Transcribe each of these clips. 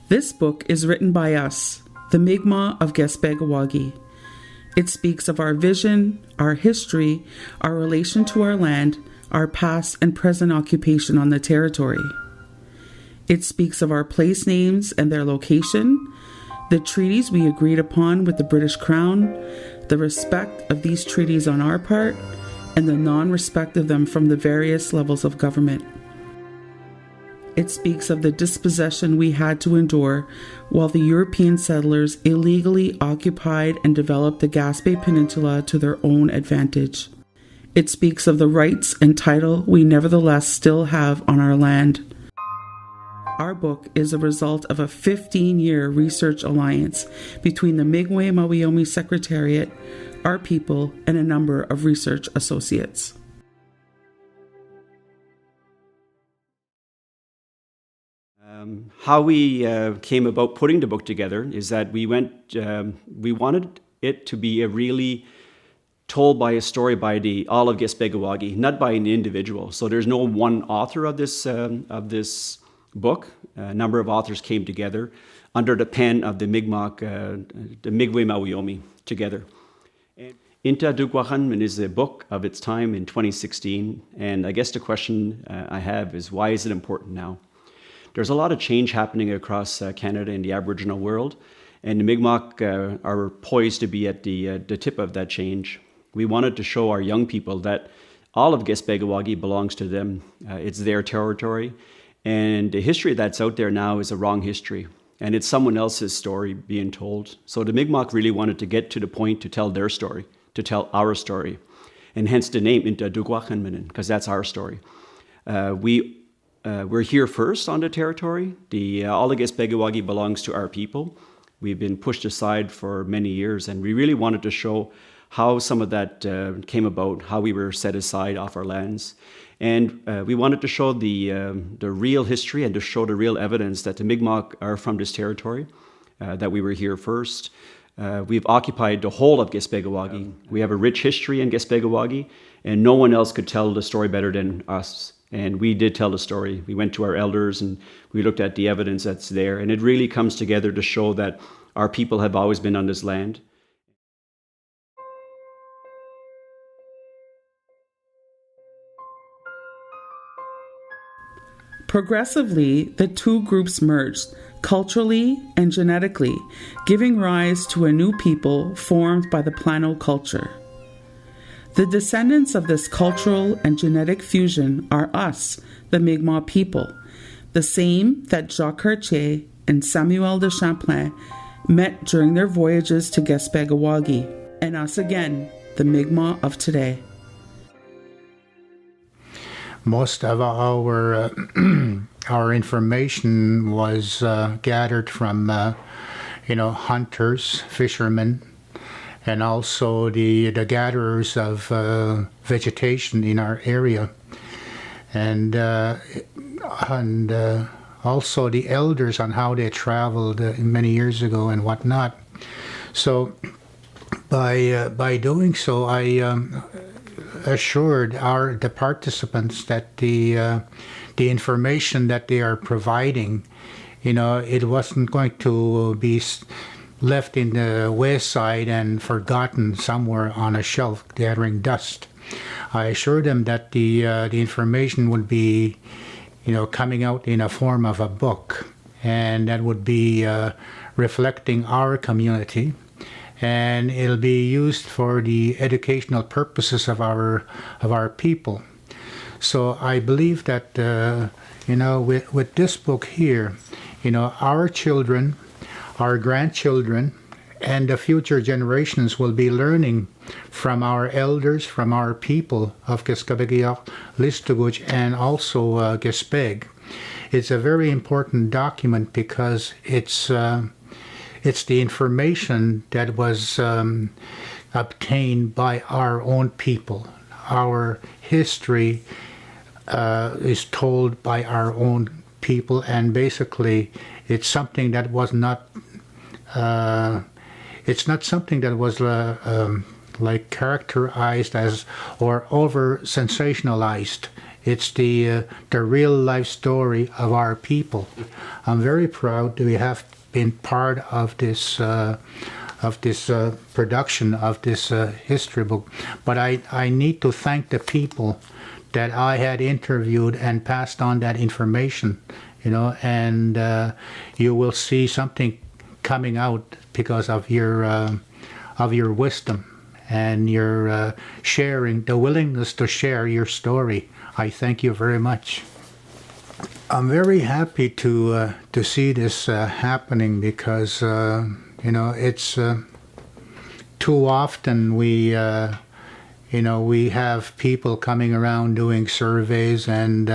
This book is written by us, the Mi'kmaq of Nta'tugwaqanminen. It speaks of our vision, our history, our relation to our land, our past and present occupation on the territory. It speaks of our place names and their location, the treaties we agreed upon with the British Crown, the respect of these treaties on our part, and the non-respect of them from the various levels of government. It speaks of the dispossession we had to endure while the European settlers illegally occupied and developed the Gaspé Peninsula to their own advantage. It speaks of the rights and title we nevertheless still have on our land. Our book is a result of a 15-year research alliance between the Mi'kmaq Secretariat, our people, and a number of research associates. How we came about putting the book together is that we wanted it to be a really told by a story by all of Nta'tugwaqanminen, not by an individual. So there's no one author of this book. A number of authors came together under the pen of the Mi'kmaq together. Nta'tugwaqanminen is a book of its time in 2016, and I guess the question I have is, why is it important now? There's a lot of change happening across Canada and the Aboriginal world, and the Mi'kmaq are poised to be at the tip of that change. We wanted to show our young people that all of Nta'tugwaqanminen belongs to them. It's their territory, and the history that's out there now is a wrong history, and it's someone else's story being told. So the Mi'kmaq really wanted to get to the point to tell their story, to tell our story, and hence the name Nta'tugwaqanminen, because that's our story. We're here first on the territory. All of Nta'tugwaqanminen belongs to our people. We've been pushed aside for many years, and we really wanted to show how some of that came about, how we were set aside off our lands. And we wanted to show the real history and to show the real evidence that the Mi'kmaq are from this territory, that we were here first. We've occupied the whole of Nta'tugwaqanminen. We have a rich history in Nta'tugwaqanminen, and no one else could tell the story better than us. And we did tell the story. We went to our elders and we looked at the evidence that's there. And it really comes together to show that our people have always been on this land. Progressively, the two groups merged, culturally and genetically, giving rise to a new people formed by the Plano culture. The descendants of this cultural and genetic fusion are us, the Mi'kmaq people, the same that Jacques Cartier and Samuel de Champlain met during their voyages to Nta'tugwaqanminen, and us again, the Mi'kmaq of today. Most of our information was gathered from hunters, fishermen, and also the gatherers of vegetation in our area, and also the elders on how they traveled many years ago and whatnot. So by doing so, I assured the participants that the information that they are providing, it wasn't going to be left in the wayside and forgotten somewhere on a shelf gathering dust. I assured them that the information would be, coming out in a form of a book, and that would be reflecting our community, and it'll be used for the educational purposes of our people. So I believe that with this book here, our children, our grandchildren, and the future generations will be learning from our elders, from our people of Qiskabegiyaq, Listuguj, and also Gespeg. It's a very important document because it's the information that was obtained by our own people. Our history is told by our own people, and basically it's something that was not something that was like characterized as or over sensationalized. It's the real life story of our people. I'm very proud to have been part of this production of this history book. But I need to thank the people that I had interviewed and passed on that information, and you will see something coming out because of your wisdom and your sharing, the willingness to share your story. I thank you very much. I'm very happy to see this happening because it's too often we have people coming around doing surveys and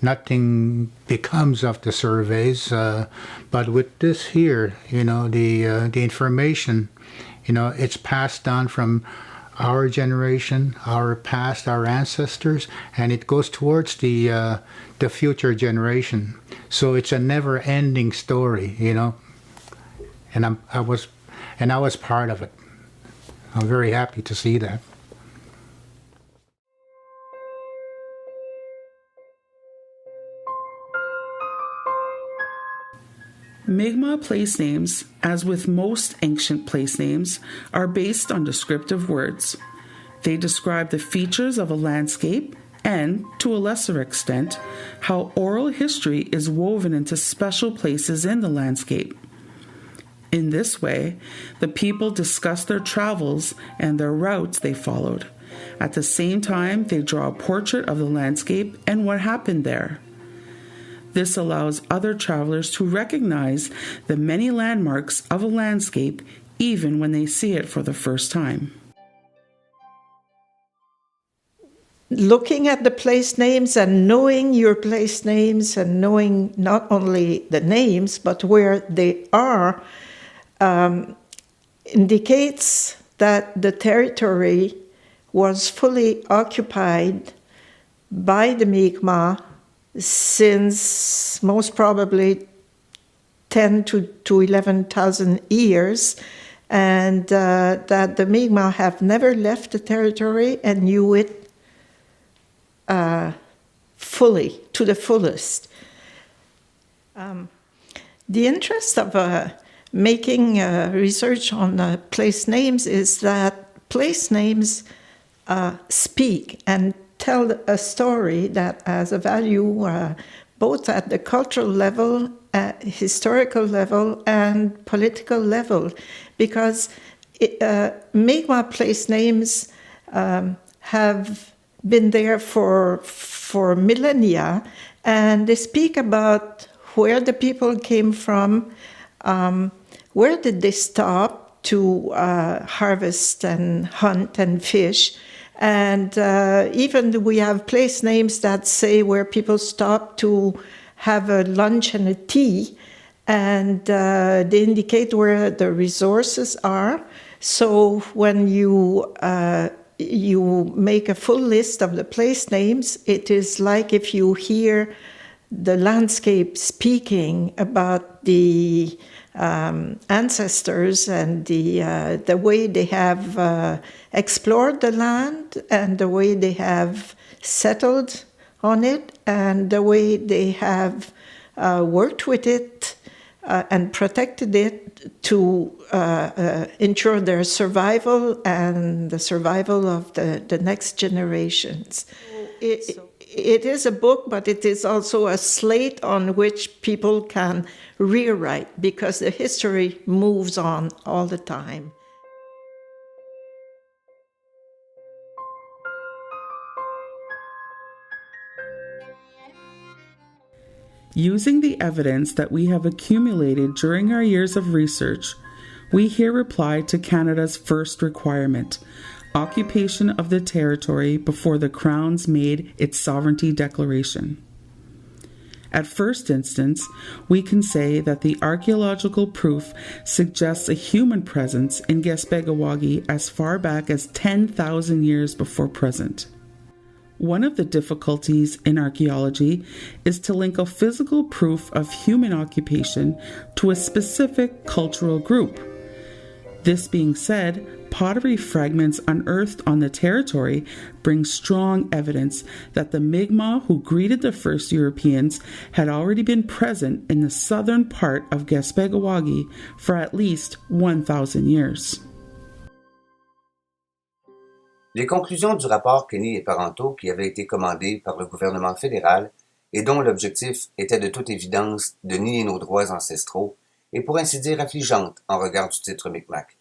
nothing becomes of the surveys. But with this here, the information, it's passed on from our generation, our past, our ancestors, and it goes towards the future generation. So it's a never-ending story, and I was part of it. I'm very happy to see that. Mi'kmaq place names, as with most ancient place names, are based on descriptive words. They describe the features of a landscape and, to a lesser extent, how oral history is woven into special places in the landscape. In this way, the people discuss their travels and their routes they followed. At the same time, they draw a portrait of the landscape and what happened there. This allows other travelers to recognize the many landmarks of a landscape even when they see it for the first time. Looking at the place names and knowing your place names and knowing not only the names but where they are indicates that the territory was fully occupied by the Mi'kmaq since most probably 10 to 11,000 years, and that the Mi'kmaq have never left the territory and knew it fully, to the fullest. The interest of making research on place names is that place names speak and tell a story that has a value both at the cultural level, historical level, and political level, because Mi'kmaq place names have been there for millennia, and they speak about where the people came from, where did they stop to harvest and hunt and fish. And even we have place names that say where people stop to have a lunch and a tea, and they indicate where the resources are. So when you make a full list of the place names, it is like if you hear the landscape speaking about the ancestors and the way they have explored the land and the way they have settled on it and the way they have worked with it and protected it to ensure their survival and the survival of the next generations. It is a book, but it is also a slate on which people can rewrite because the history moves on all the time. Using the evidence that we have accumulated during our years of research, we here reply to Canada's first requirement, occupation of the territory before the Crown's made its sovereignty declaration. At first instance, we can say that the archaeological proof suggests a human presence in Gespegawagi as far back as 10,000 years before present. One of the difficulties in archaeology is to link a physical proof of human occupation to a specific cultural group. This being said, pottery fragments unearthed on the territory bring strong evidence that the Mi'kmaq who greeted the first Europeans had already been present in the southern part of Gaspeguawagi for at least 1,000 years. Les conclusions du rapport Kenny et Parenteau qui avait été commandé par le gouvernement fédéral et dont l'objectif était de toute évidence de nier nos droits ancestraux et pour ainsi dire affligeantes en regard du titre Micmac.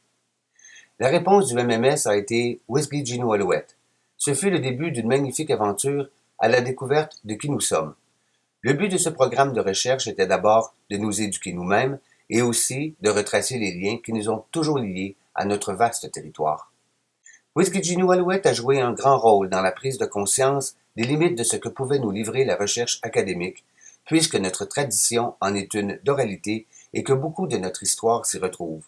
La réponse du MMS a été Wisgijino Alouette. Ce fut le début d'une magnifique aventure à la découverte de qui nous sommes. Le but de ce programme de recherche était d'abord de nous éduquer nous-mêmes et aussi de retracer les liens qui nous ont toujours liés à notre vaste territoire. Wisgijino Alouette a joué un grand rôle dans la prise de conscience des limites de ce que pouvait nous livrer la recherche académique, puisque notre tradition en est une d'oralité et que beaucoup de notre histoire s'y retrouve.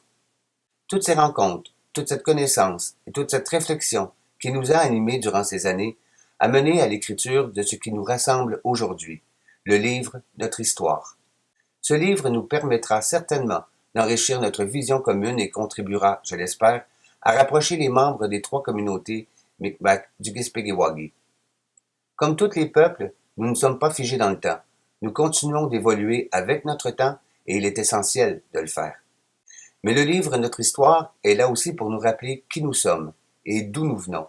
Toutes ces rencontres, toute cette connaissance et toute cette réflexion qui nous a animés durant ces années a mené à l'écriture de ce qui nous rassemble aujourd'hui, le livre Notre Histoire. Ce livre nous permettra certainement d'enrichir notre vision commune et contribuera, je l'espère, à rapprocher les membres des trois communautés Micmac du Gaspeguawagi. Comme tous les peuples, nous ne sommes pas figés dans le temps. Nous continuons d'évoluer avec notre temps et il est essentiel de le faire. Mais le livre Notre Histoire est là aussi pour nous rappeler qui nous sommes et d'où nous venons.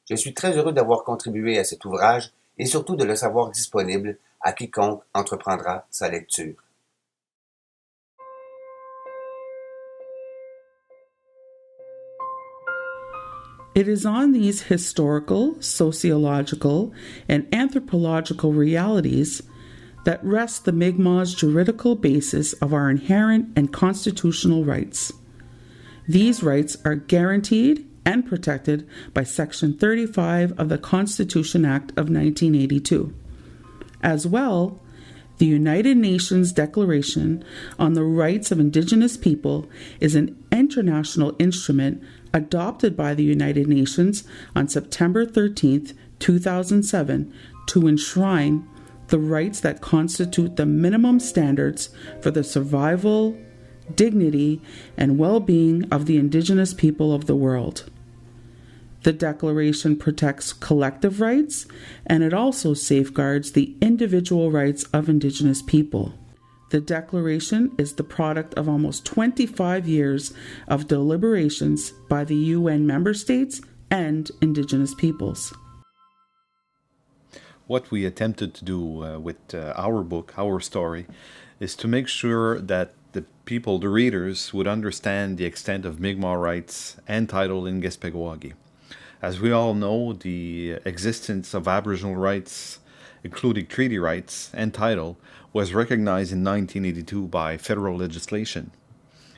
Je suis très heureux d'avoir contribué à cet ouvrage et surtout de le savoir disponible à quiconque entreprendra sa lecture. It is on these historical, sociological, and anthropological realities that rests the Mi'kmaq's juridical basis of our inherent and constitutional rights. These rights are guaranteed and protected by Section 35 of the Constitution Act of 1982. As well, the United Nations Declaration on the Rights of Indigenous People is an international instrument adopted by the United Nations on September 13, 2007, to enshrine the rights that constitute the minimum standards for the survival, dignity, and well-being of the Indigenous people of the world. The Declaration protects collective rights, and it also safeguards the individual rights of Indigenous people. The Declaration is the product of almost 25 years of deliberations by the UN member states and Indigenous peoples. What we attempted to do with our book, our story, is to make sure that the people, the readers, would understand the extent of Mi'kmaq rights and title in Gaspeguawagi. As we all know, the existence of Aboriginal rights, including treaty rights and title, was recognized in 1982 by federal legislation,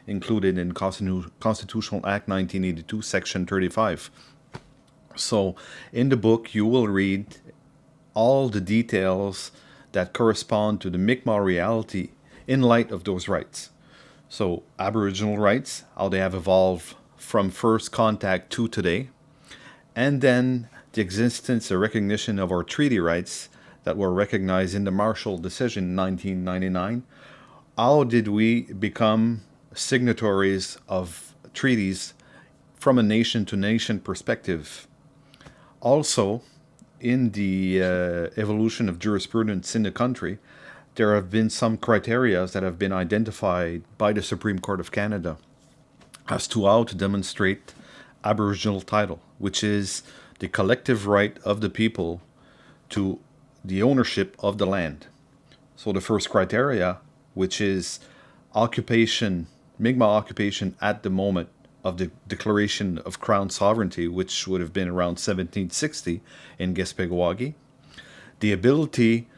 included in Constitutional Act 1982, Section 35. So, in the book, you will read all the details that correspond to the Mi'kmaq reality in light of those rights. So, Aboriginal rights, how they have evolved from first contact to today, and then the existence or recognition of our treaty rights that were recognized in the Marshall Decision in 1999. How did we become signatories of treaties from a nation-to-nation perspective? Also, in the evolution of jurisprudence in the country, there have been some criteria that have been identified by the Supreme Court of Canada as to how to demonstrate Aboriginal title, which is the collective right of the people to the ownership of the land. So the first criteria, which is occupation, Mi'kmaq occupation at the moment of the Declaration of Crown Sovereignty, which would have been around 1760 in Gaspeguawagi, the ability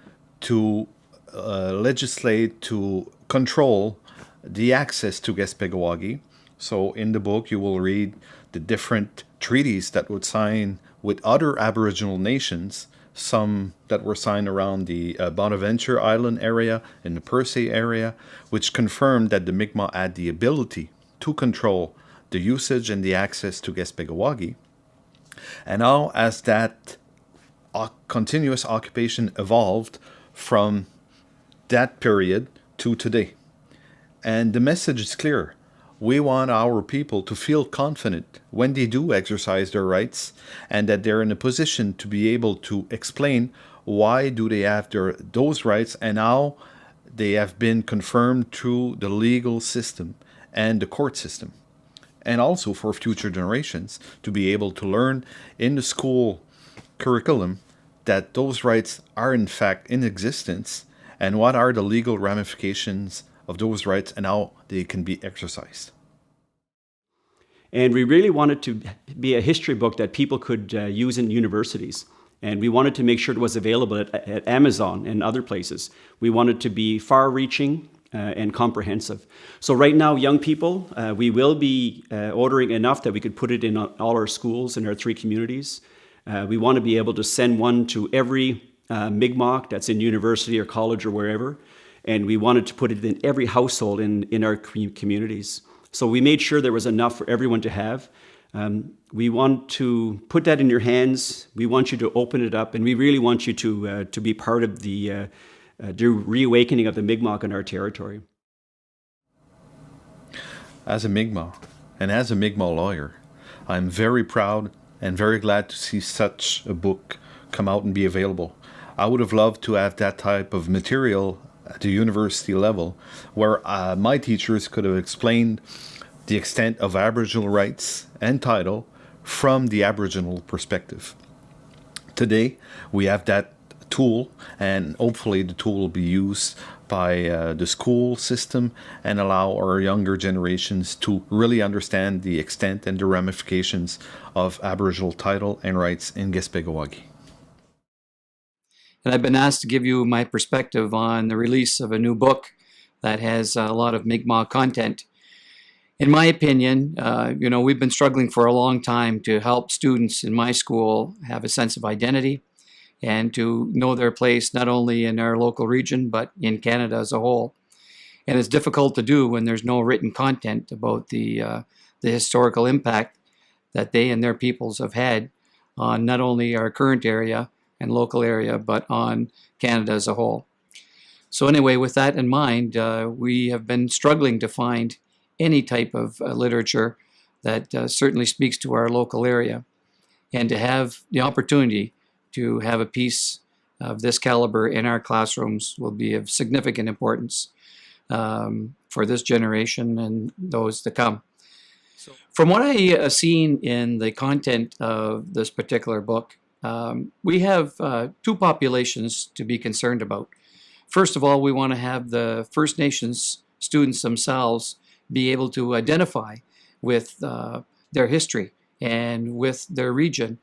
to legislate to control the access to Gaspeguawagi. So in the book you will read the different treaties that would sign with other Aboriginal nations, some that were signed around the Bonaventure Island area, in the Percé area, which confirmed that the Mi'kmaq had the ability to control the usage and the access to Gaspeguawagi. And now as that continuous occupation evolved from that period to today. And the message is clear. We want our people to feel confident when they do exercise their rights, and that they're in a position to be able to explain why do they have those rights and how they have been confirmed through the legal system and the court system. And also for future generations to be able to learn in the school curriculum that those rights are in fact in existence, and what are the legal ramifications of those rights and how they can be exercised. And we really wanted to be a history book that people could use in universities. And we wanted to make sure it was available at Amazon and other places. We wanted to be far-reaching and comprehensive. So right now, young people, we will be ordering enough that we could put it in all our schools in our 3 communities. We want to be able to send one to every Mi'kmaq that's in university or college or wherever. And we wanted to put it in every household in our communities. So we made sure there was enough for everyone to have. We want to put that in your hands. We want you to open it up, and we really want you to be part of the reawakening of the Mi'kmaq in our territory. As a Mi'kmaq, and as a Mi'kmaq lawyer, I'm very proud and very glad to see such a book come out and be available. I would have loved to have that type of material at the university level, where my teachers could have explained the extent of Aboriginal rights and title from the Aboriginal perspective. Today, we have that tool, and hopefully the tool will be used by the school system and allow our younger generations to really understand the extent and the ramifications of Aboriginal title and rights in Gespegawagi. And I've been asked to give you my perspective on the release of a new book that has a lot of Mi'kmaq content. In my opinion, we've been struggling for a long time to help students in my school have a sense of identity and to know their place not only in our local region, but in Canada as a whole. And it's difficult to do when there's no written content about the historical impact that they and their peoples have had on not only our current area and local area, but on Canada as a whole. So anyway, with that in mind, we have been struggling to find any type of literature that certainly speaks to our local area. And to have the opportunity to have a piece of this caliber in our classrooms will be of significant importance for this generation and those to come. From what I have seen in the content of this particular book, we have 2 populations to be concerned about. First of all, we want to have the First Nations students themselves be able to identify with their history and with their region.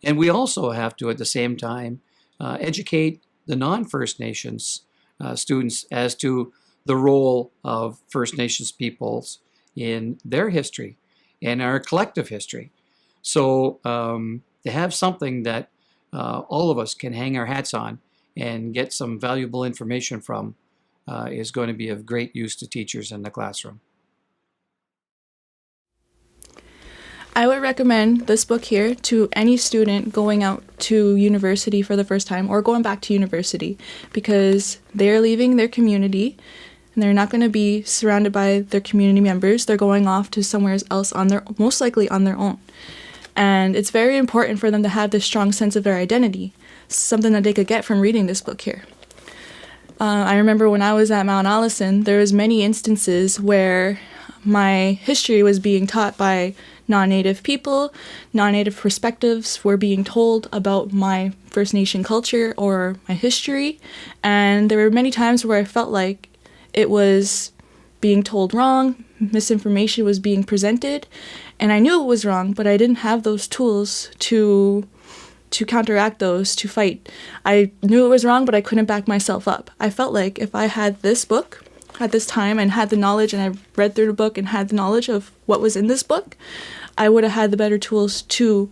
And we also have to, at the same time, educate the non-First Nations students as to the role of First Nations peoples in their history and our collective history. So to have something that all of us can hang our hats on and get some valuable information from is going to be of great use to teachers in the classroom. I would recommend this book here to any student going out to university for the first time or going back to university, because they're leaving their community and they're not going to be surrounded by their community members. They're going off to somewhere else most likely on their own. And it's very important for them to have this strong sense of their identity, something that they could get from reading this book here. I remember when I was at Mount Allison, there was many instances where my history was being taught by non-Native people, non-Native perspectives were being told about my First Nation culture or my history, and there were many times where I felt like it was being told wrong, misinformation was being presented, and I knew it was wrong, but I didn't have those tools to counteract those, to fight. I knew it was wrong, but I couldn't back myself up. I felt like if I had this book at this time and had the knowledge, and I read through the book and had the knowledge of what was in this book, I would have had the better tools to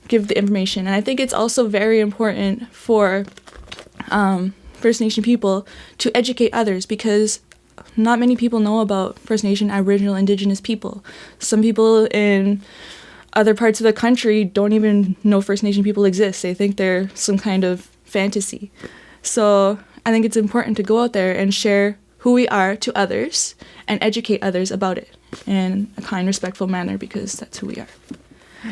give the information. And I think it's also very important for First Nation people to educate others, because not many people know about First Nation, Aboriginal, Indigenous people. Some people in other parts of the country don't even know First Nation people exist. They think they're some kind of fantasy. So I think it's important to go out there and share who we are to others and educate others about it in a kind, respectful manner, because that's who we are.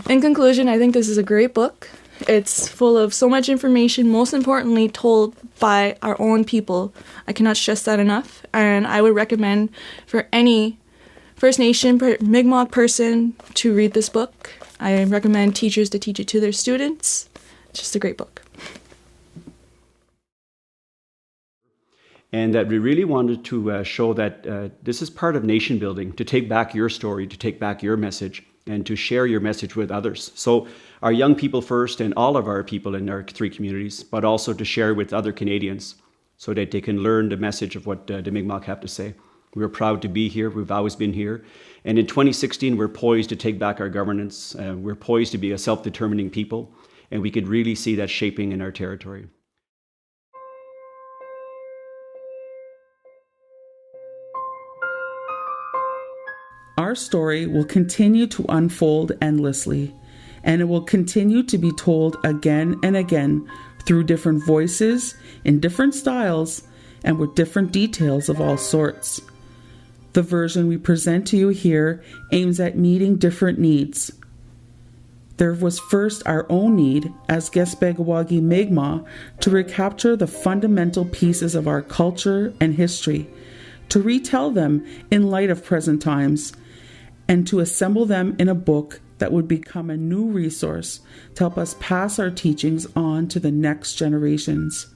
In conclusion, I think this is a great book. It's full of so much information, most importantly told by our own people. I cannot stress that enough. And I would recommend for any First Nation Mi'kmaq person to read this book. I recommend teachers to teach it to their students. It's just a great book. And that we really wanted to show that this is part of nation building, to take back your story, to take back your message, and to share your message with others. So our young people first, and all of our people in our 3 communities, but also to share with other Canadians so that they can learn the message of what the Mi'kmaq have to say. We're proud to be here. We've always been here. And in 2016, we're poised to take back our governance. We're poised to be a self-determining people, and we could really see that shaping in our territory. Our story will continue to unfold endlessly, and it will continue to be told again and again through different voices, in different styles, and with different details of all sorts. The version we present to you here aims at meeting different needs. There was first our own need as Gespegawagi Mi'kmaq to recapture the fundamental pieces of our culture and history, to retell them in light of present times, and to assemble them in a book that would become a new resource to help us pass our teachings on to the next generations.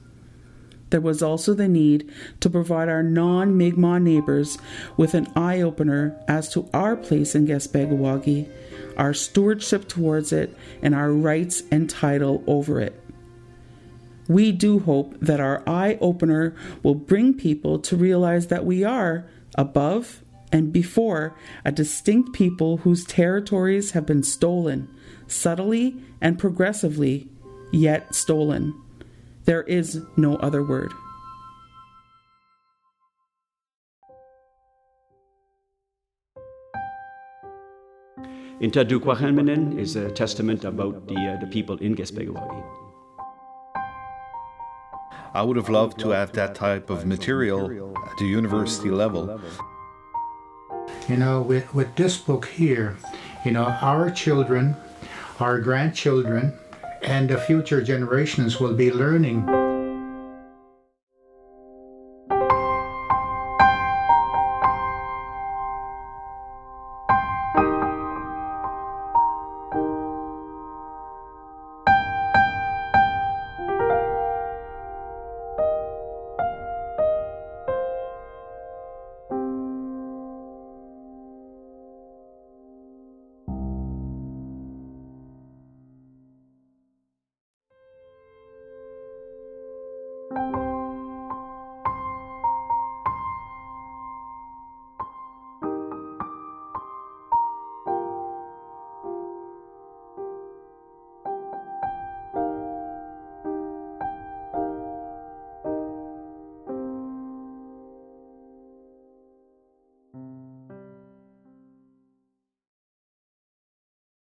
There was also the need to provide our non-Mi'kmaq neighbors with an eye-opener as to our place in Gespegawagi, our stewardship towards it, and our rights and title over it. We do hope that our eye-opener will bring people to realize that we are, above and before, a distinct people whose territories have been stolen, subtly and progressively, yet stolen. There is no other word. Nta'tugwaqanminen is a testament about the people in Gespegawagi. I would have loved to have that type of material at the university level. You know, with this book here, you know, our children, our grandchildren, and the future generations will be learning